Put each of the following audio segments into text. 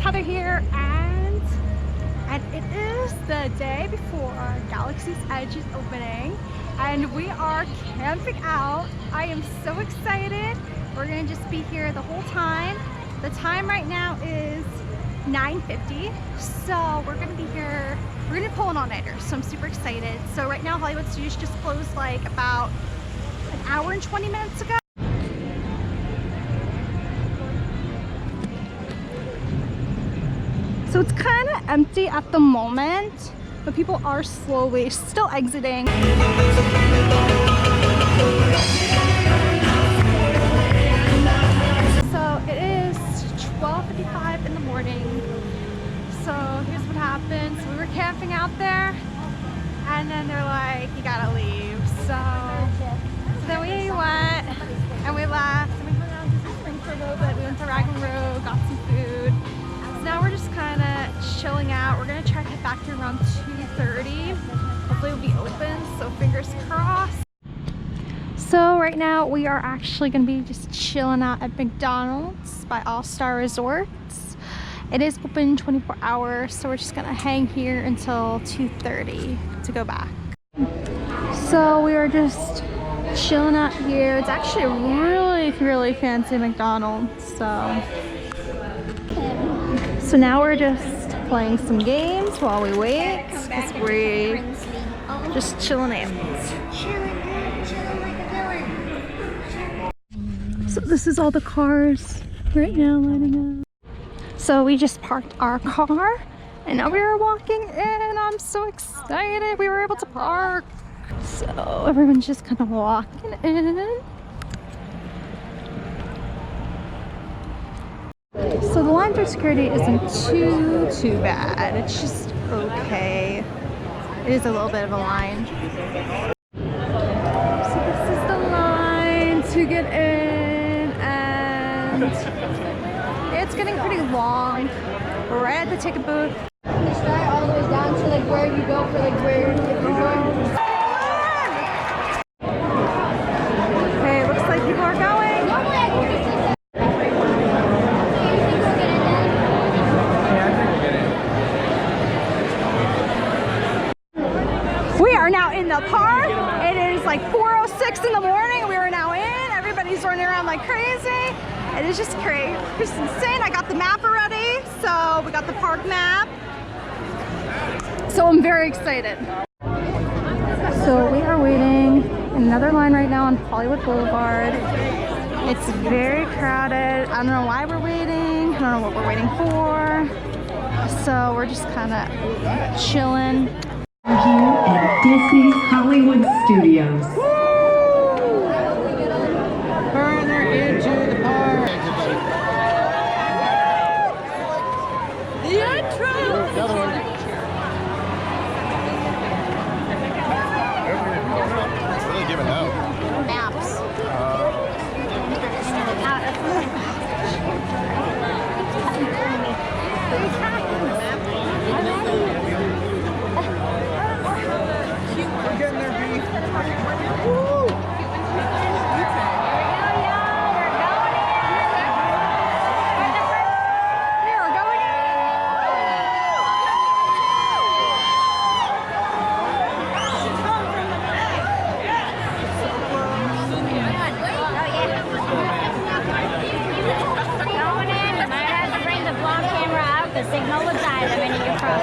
Heather here, and it is the day before Galaxy's Edge is opening, and we are camping out. I am so excited. We're gonna just be here the whole time. The time right now is 9:50, so we're gonna be here. We're gonna pull an all-nighter, so I'm super excited. So right now Hollywood Studios just closed like about an hour and 20 minutes ago. So it's kind of empty at the moment, but people are slowly still exiting. So it is 12:55 in the morning. So here's what happened. So we were camping out there, and then they're like, you gotta leave. So then we went and we left, and we hung out for a little bit. We went to Raglan, got some food. Now we're just kind of chilling out. We're gonna try to head back here around 2:30. Hopefully it'll be open, so fingers crossed. So right now we are actually gonna be just chilling out at McDonald's by All Star Resorts. It is open 24 hours, so we're just gonna hang here until 2:30 to go back. So we are just chilling out here. It's actually a really fancy McDonald's. So now we're just playing some games while we wait, because we're just chilling out. So this is all the cars right now lining up. So we just parked our car, and now we are walking in. I'm so excited we were able to park. So everyone's just kind of walking in. So the line for security isn't too bad. It's just okay. It is a little bit of a line. So this is the line to get in, and it's getting pretty long. We're right at the ticket booth. You start all the way down to like where you go for like where you're going. Okay, looks like people are going. In the park. It is like 4:06 in the morning. We are now in. Everybody's running around like crazy. It is just crazy. It's insane. I got the map already. So we got the park map. So I'm very excited. So we are waiting in another line right now on Hollywood Boulevard. It's very crowded. I don't know why we're waiting. I don't know what we're waiting for. So we're just kind of chilling. Here at Disney's Hollywood Studios. Further into the park. The entrance! The other one. It's really giving out. Maps. We're getting there, B. The signal will die the minute you cross.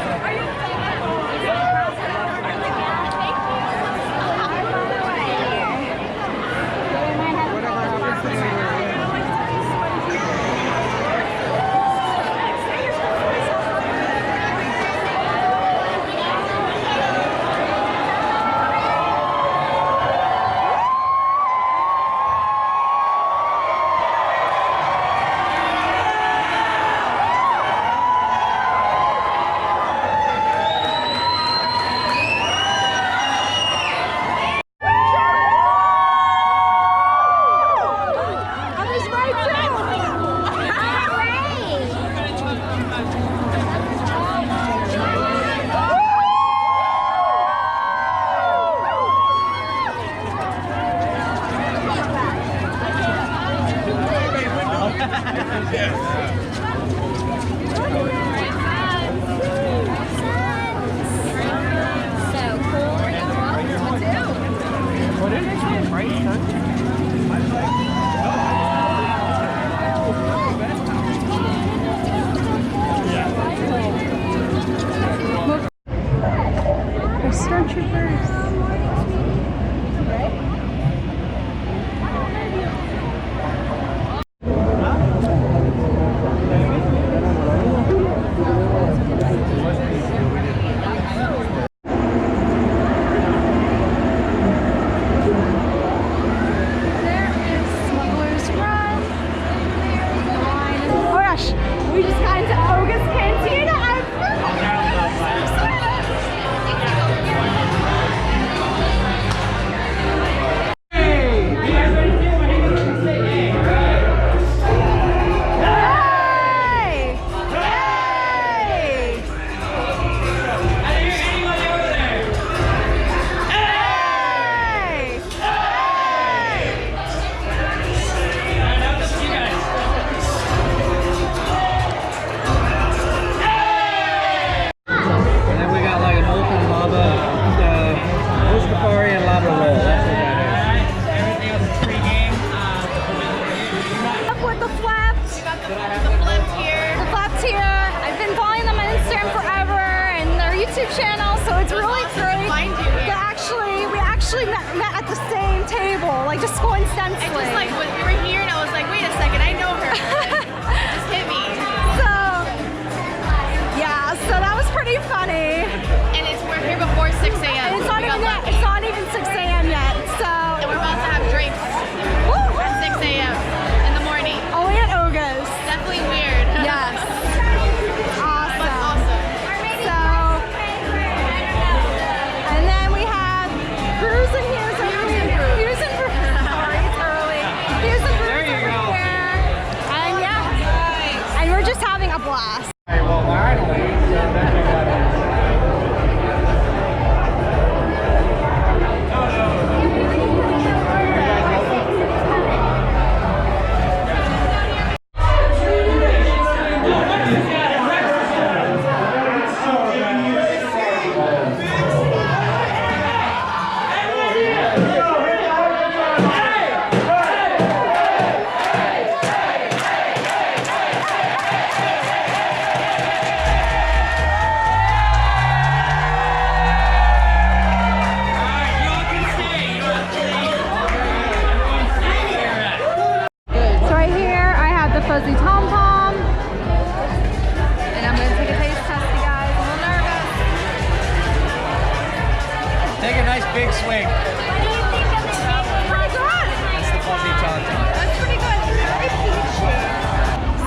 a blast. Well, finally, So right here, I have the fuzzy Tom Tom, and I'm gonna take a taste test, you guys. I'm a little nervous. take a nice big swing. Pretty good. That's the fuzzy tauntaun. That's pretty good. It's very peachy.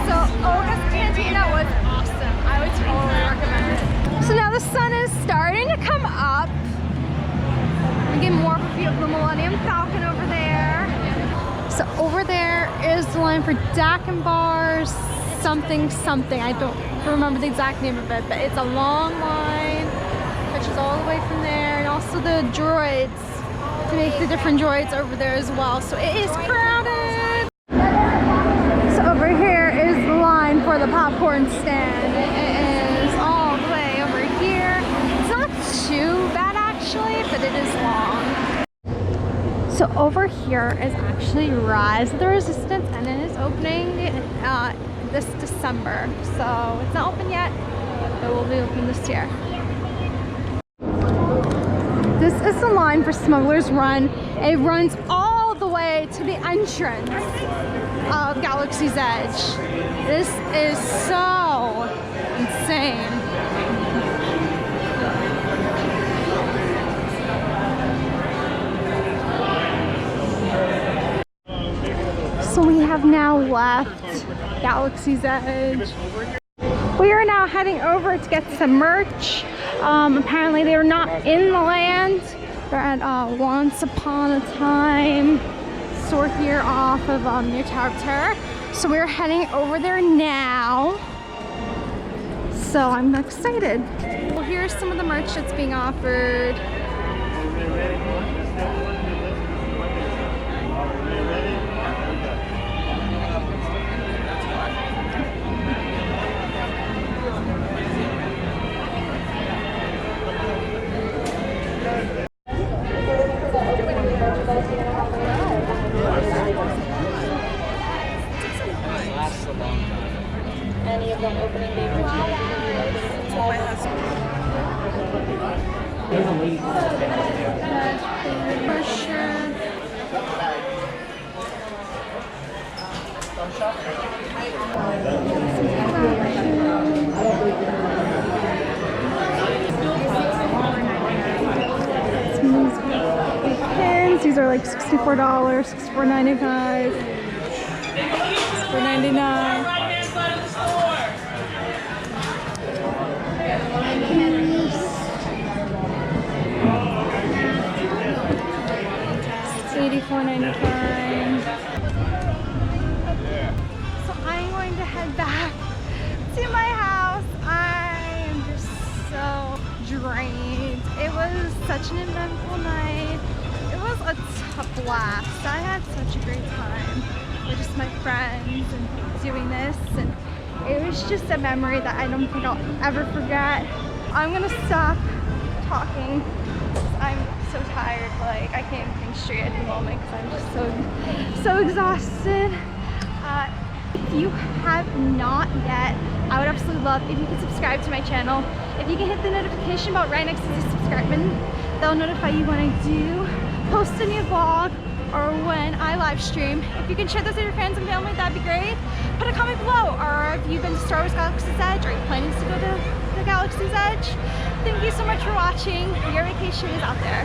So Olga's Cantina was awesome. I would totally recommend it. So now the sun is starting to come up. We get more view of the Millennium Falcon over there. So over there is the line for Dak and Bars, something. I don't remember the exact name of it, but it's a long line, which is all the way from there, and also the droids to make the different droids over there as well. So it is crowded. So over here is the line for the popcorn stand. It is all the way over here. It's not too bad actually, but it is long. So over here is actually Rise of the Resistance, and it is opening this December. So it's not open yet, but it will be open this year. This is the line for Smuggler's Run. It runs all the way to the entrance of Galaxy's Edge. This is so insane. So we have now left Galaxy's Edge. We are now heading over to get some merch. Apparently they were not in the land. They're at Once Upon a Time store here off of near Tower of Terror. So we're heading over there now. So I'm excited. Well, here's some of the merch that's being offered. Any of them opening day For sure. Pins. These are like $64, $64.95, $64.99. $84.95. So I'm going to head back to my house. I am just so drained. It was such an eventful night. It was a blast. I had such a great time with just my friends and doing this, and it was just a memory that I don't think I'll ever forget. I'm gonna stop talking. I'm so tired, like I can't even think straight at the moment because I'm just so exhausted. If you have not yet, I would absolutely love if you could subscribe to my channel. If you can hit the notification bell right next to the subscribe button, they'll notify you when I do post a new vlog or when I live stream. If you can share this with your friends and family, that'd be great. Put a comment below. Or if you've been to Star Wars Galaxy's Edge, or you're planning to go to the Galaxy's Edge, thank you so much for watching. Your vacation is out there.